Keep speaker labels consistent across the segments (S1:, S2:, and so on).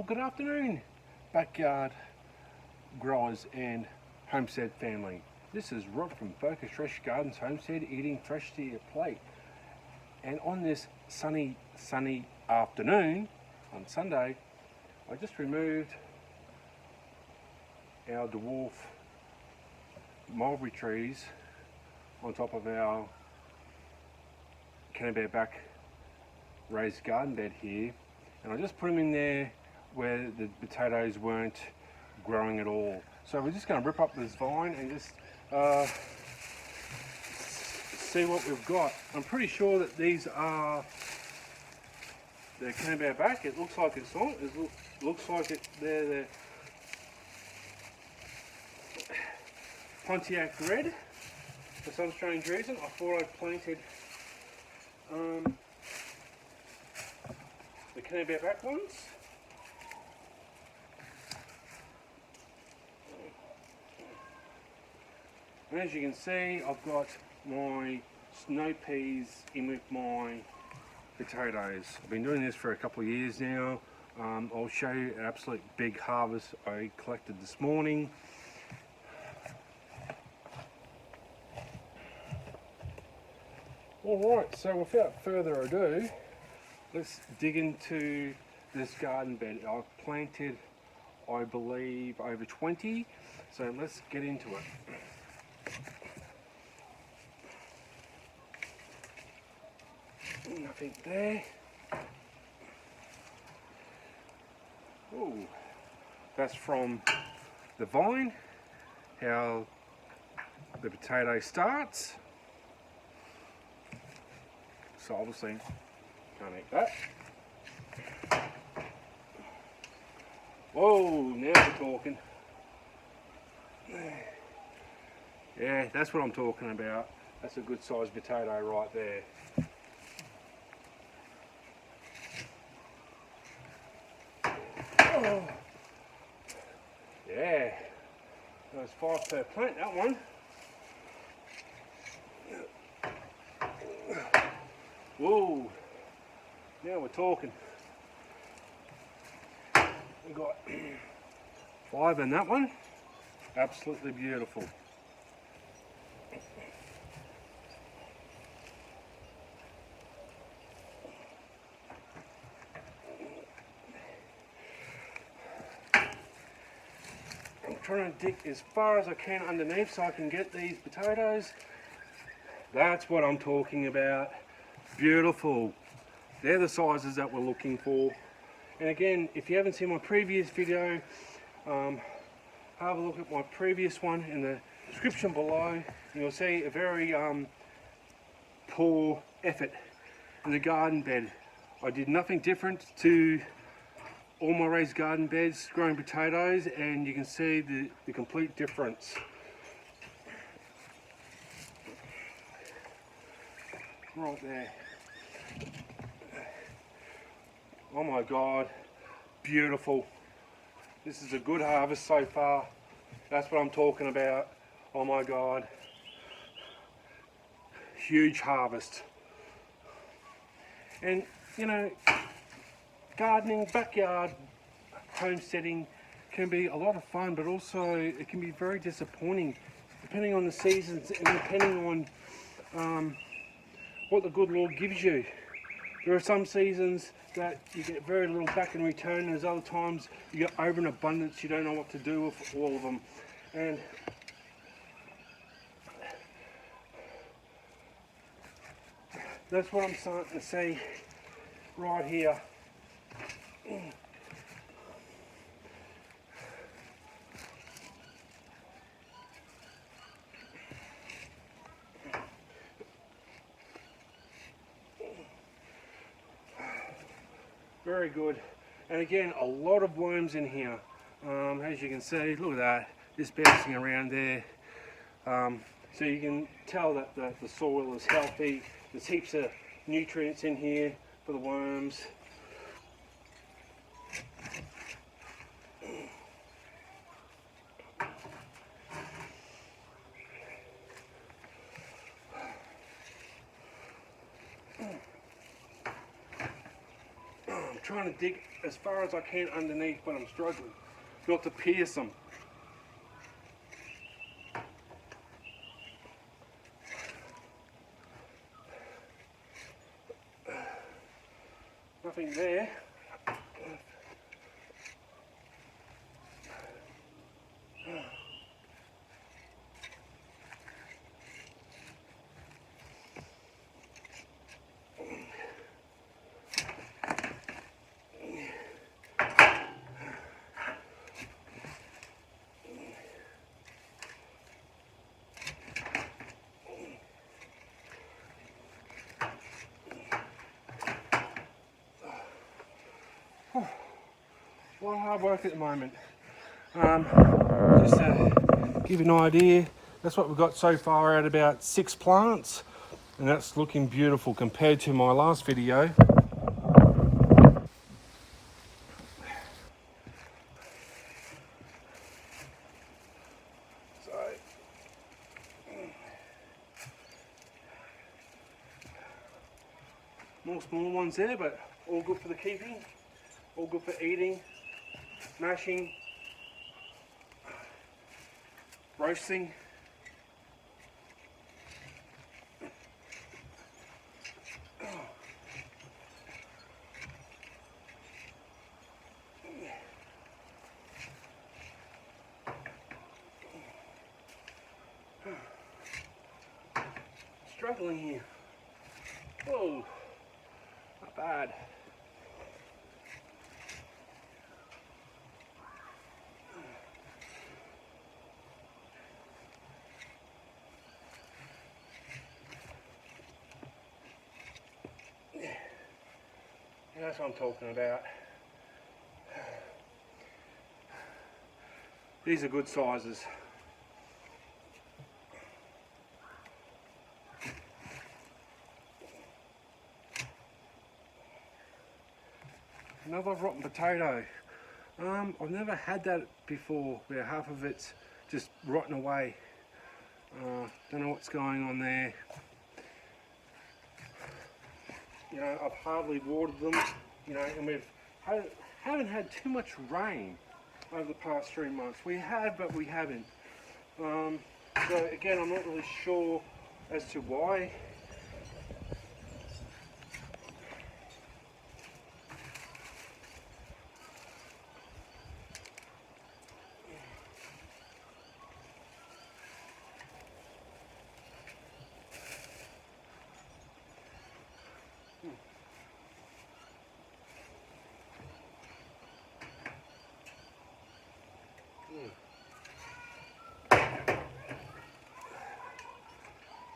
S1: Well, good afternoon, backyard growers and homestead family. This is Rob from Focus Fresh Gardens Homestead, eating fresh to your plate. And on this sunny afternoon on Sunday, I just removed our dwarf mulberry trees on top of our canopy back raised garden bed here, and I just put them in there where the potatoes weren't growing at all. So we're just going to rip up this vine and just see what we've got. I'm pretty sure that these are the canopy back. It looks like it's on. It looks like they're the Pontiac red. For some strange reason, I thought I planted the canopy back ones. And as you can see, I've got my snow peas in with my potatoes. I've been doing this for a couple of years now. I'll show you an absolute big harvest I collected this morning. Alright, so without further ado, let's dig into this garden bed. I've planted, I believe, over 20, so let's get into it. Nothing there. Oh, that's from the vine, how the potato starts. So obviously can't eat that. Whoa, now we're talking. Yeah, that's what I'm talking about. That's a good sized potato right there. Oh. Yeah, that was 5 per plant, that one. Whoa, now we're talking. We've got 5 in that one. Absolutely beautiful. I'm trying to dig as far as I can underneath so I can get these potatoes. That's what I'm talking about. Beautiful. They're the sizes that we're looking for. And again, if you haven't seen my previous video, have a look at my previous one in the description below, and you'll see a very poor effort in the garden bed. I did nothing different to all my raised garden beds growing potatoes, and you can see the complete difference. Right there. Oh my God, beautiful. This is a good harvest so far. That's what I'm talking about. Oh my God, huge harvest. And you know, gardening, backyard homesteading can be a lot of fun, but also it can be very disappointing depending on the seasons and depending on what the good Lord gives you. There are some seasons that you get very little back in return, and there's other times you get over an abundance, you don't know what to do with all of them. And that's what I'm starting to see right here. Very good. And again, a lot of worms in here. As you can see, look at that, just bouncing around there. So you can tell that the soil is healthy. There's heaps of nutrients in here for the worms. trying to dig as far as I can underneath, but I'm struggling not to pierce them. Nothing there. A lot of hard work at the moment. Just to give you an idea, that's what we've got so far at about 6 plants, and that's looking beautiful compared to my last video. So, more small ones there, but all good for the keeping, all good for eating, mashing, roasting. Struggling here. Whoa, not bad. That's what I'm talking about. These are good sizes. Another rotten potato. I've never had that before, where half of it's just rotting away. Don't know what's going on there. You know, I've hardly watered them, you know, and haven't had too much rain over the past 3 months. We have, but we haven't. So again, I'm not really sure as to why.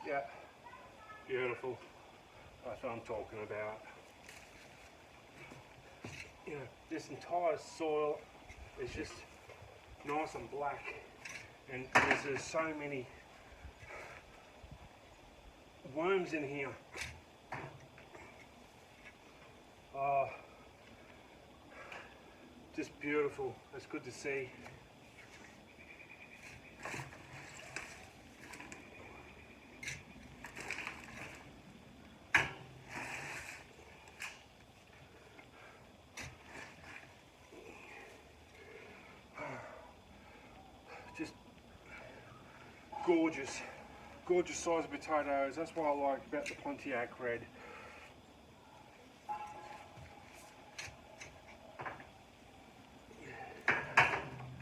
S1: Yeah, beautiful. That's what I'm talking about. You know, this entire soil is just nice and black, and there's so many worms in here. Oh, just beautiful. It's good to see. Just gorgeous, gorgeous size of potatoes. That's what I like about the Pontiac red.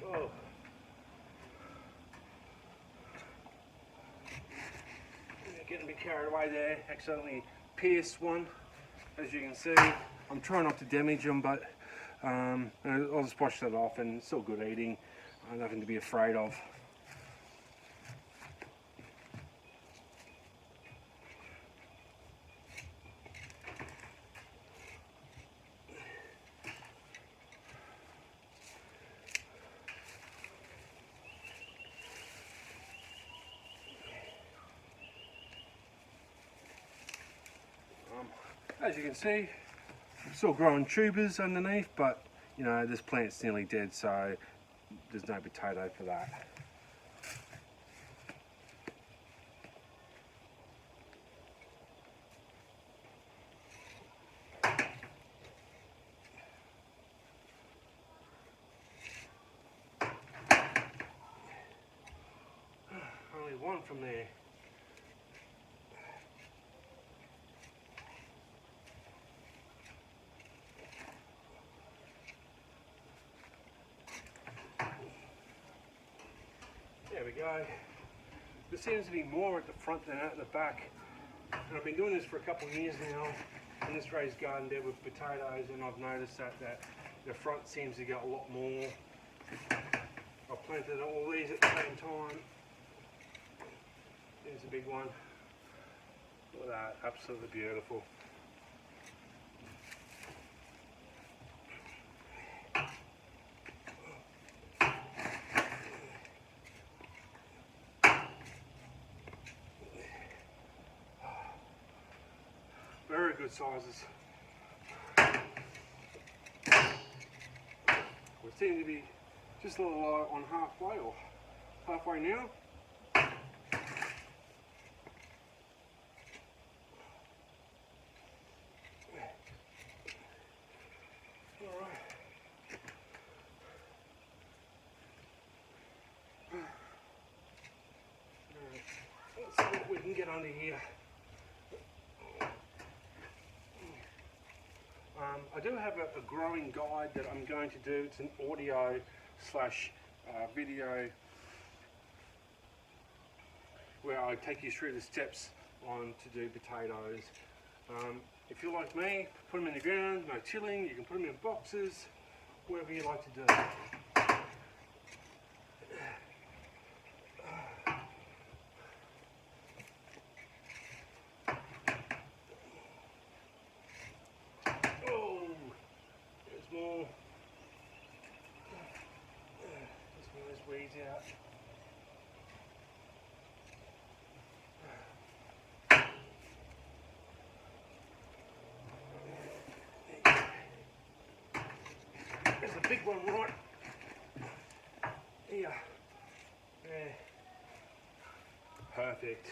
S1: Oh. Getting a bit carried away there, accidentally pierced one, as you can see. I'm trying not to damage them, but I'll just wash that off, and it's still good eating. Nothing to be afraid of. As you can see, I'm still growing tubers underneath, but you know, this plant's nearly dead, so there's no potato for that. only one from there. There we go. There seems to be more at the front than at the back. And I've been doing this for a couple of years now in this raised garden bed with potatoes, and I've noticed that the front seems to get a lot more. I've planted all these at the same time. There's a big one. Look at that, absolutely beautiful. Very good sizes. We seem to be just a little on halfway, or halfway now. Alright. Let's see what we can get under here. I do have a growing guide that I'm going to do. It's an audio slash video where I take you through the steps on to do potatoes. If you're like me, put them in the ground, no tilling. You can put them in boxes, whatever you like to do. More. Just move those weeds out. There's a big one right here. There. Perfect.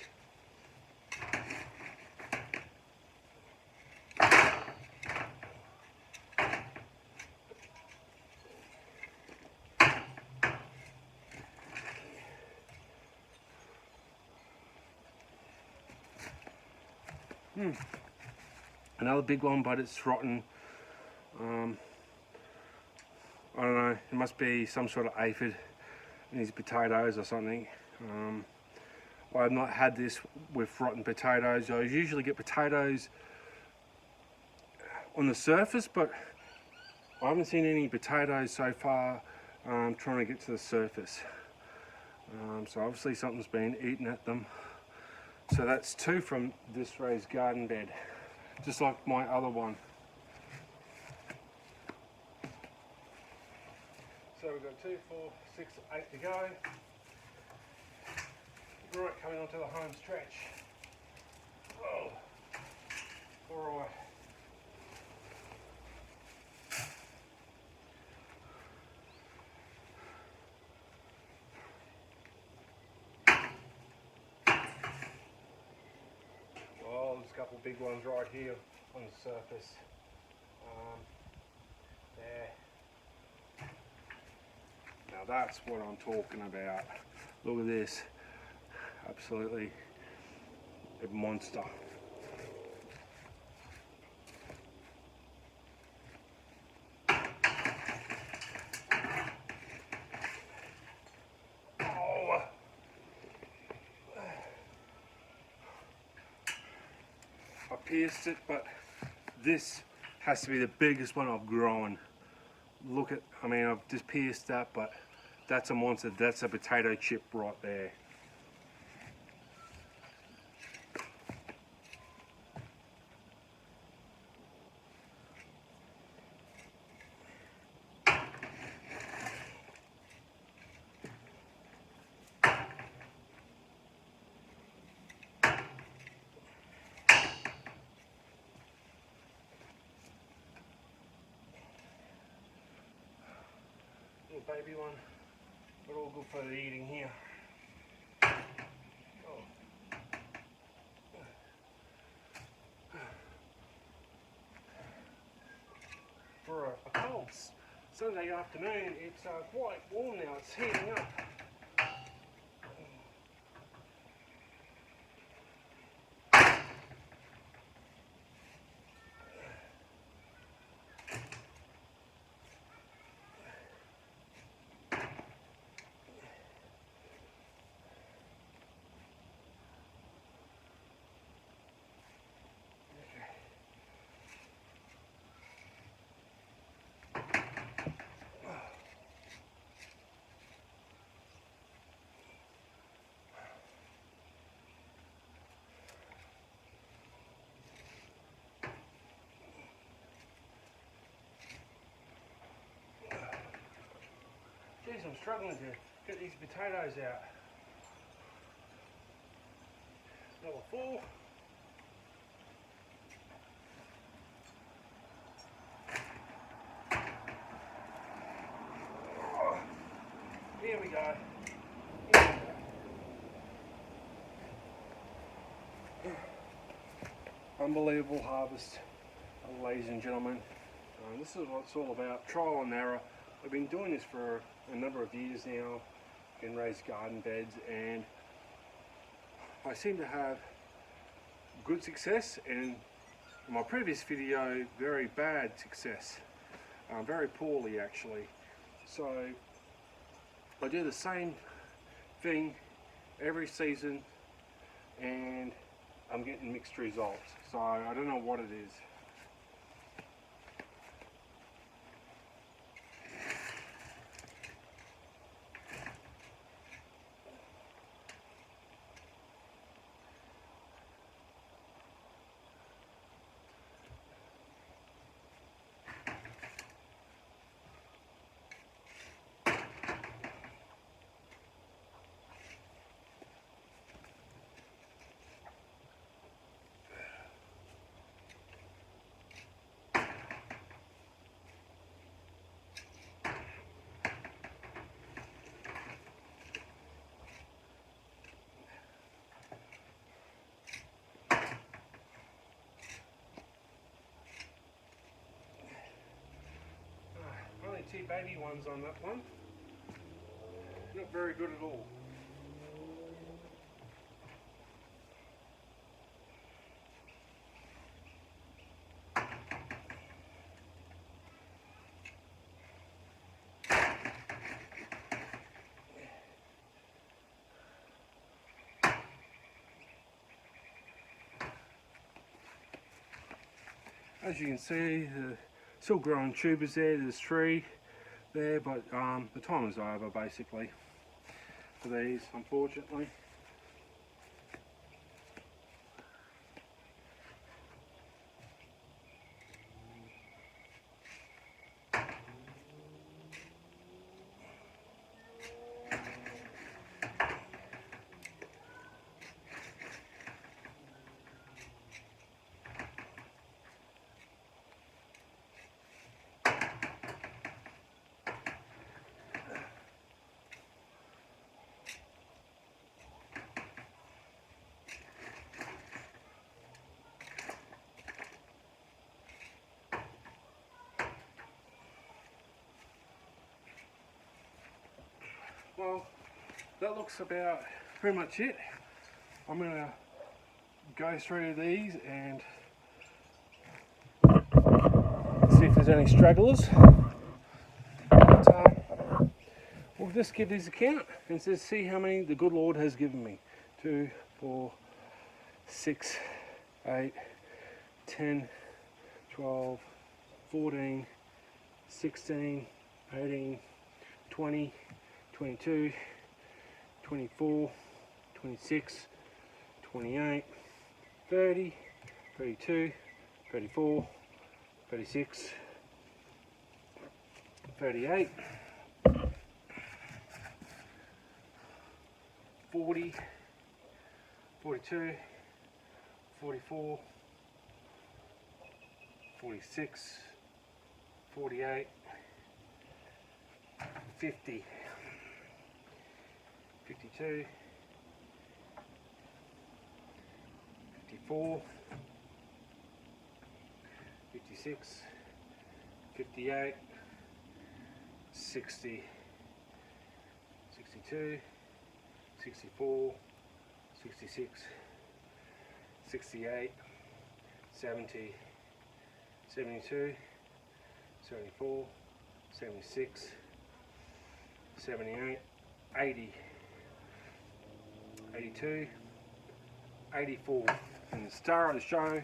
S1: Another big one, but it's rotten. I don't know, it must be some sort of aphid in these potatoes or something. I've not had this with rotten potatoes. I usually get potatoes on the surface, but I haven't seen any potatoes so far trying to get to the surface. So obviously something's been eaten at them. So that's 2 from this raised garden bed, just like my other one. So we've got 2, 4, 6, 8 to go. Right, coming onto the home stretch. Whoa. All right. There's a couple of big ones right here on the surface. There. Now that's what I'm talking about. Look at this. Absolutely a monster. I pierced it, but this has to be the biggest one I've grown. Look at, I mean, I've just pierced that, but that's a monster. That's a potato chip right there. Little baby one, but all good for the eating here. Oh. For a cold Sunday afternoon, it's quite warm now. It's heating up. Geez, I'm struggling to get these potatoes out. Number 4. Here we go. Unbelievable harvest, ladies and gentlemen. This is what it's all about, trial and error. I've been doing this for a number of years now in raised garden beds, and I seem to have good success, and in my previous video, very bad success, very poorly actually. So I do the same thing every season and I'm getting mixed results, so I don't know what it is. Only 2 baby ones on that one. Not very good at all. As you can see, still growing tubers there. There's 3 there, but the time is over basically for these, unfortunately. Well, that looks about pretty much it. I'm going to go through these and see if there's any stragglers. But, we'll just give these a count and just see how many the good Lord has given me. 2, 4, 6, 8, 10, 12, 14, 16, 18, 20, 22, 24, 26, 28, 30, 32, 34, 36, 38, 40, 42, 44, 46, 48, 50, 52, 54, 56, 58, 60, 62, 64, 66, 68, 70, 72, 74, 76, 78, 80, 82, 84, and the star of the show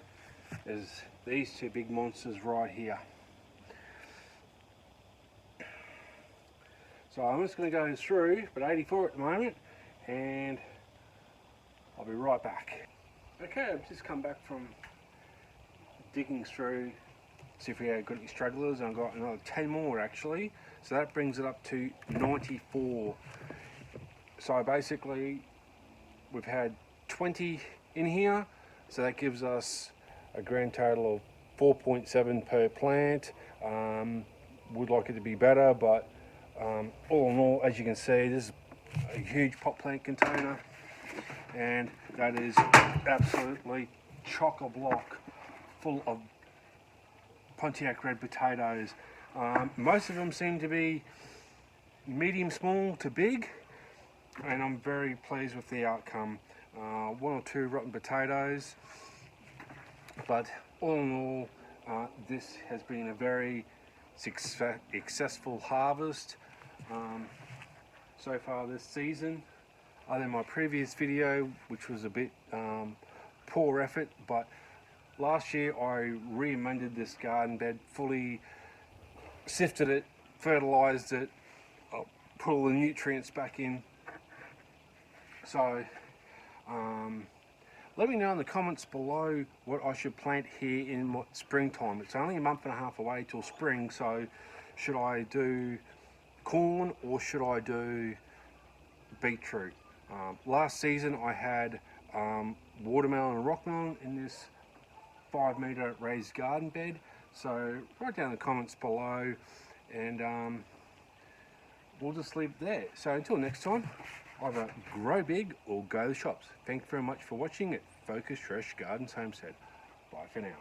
S1: is these 2 big monsters right here. So I'm just going to go through, but 84 at the moment, and I'll be right back. Okay, I've just come back from digging through see if we had got any stragglers, and I've got another 10 more actually. So that brings it up to 94. So basically we've had 20 in here, so that gives us a grand total of 4.7 per plant. Would like it to be better, but all in all, as you can see, this is a huge pot plant container, and that is absolutely chock-a-block full of Pontiac red potatoes. Most of them seem to be medium small to big, and I'm very pleased with the outcome. One or two rotten potatoes, but all in all, this has been a very successful harvest so far this season. Other than my previous video, which was a bit poor effort, but last year I re-amended this garden bed, fully sifted it, fertilized it, put all the nutrients back in. So let me know in the comments below what I should plant here in springtime. It's only a month and a half away till spring, so should I do corn or should I do beetroot? Last season I had watermelon and rockmelon in this 5-meter raised garden bed, so write down in the comments below, and we'll just leave it there. So until next time, either grow big or go to the shops. Thank you very much for watching at Focus Fresh Gardens Homestead. Bye for now.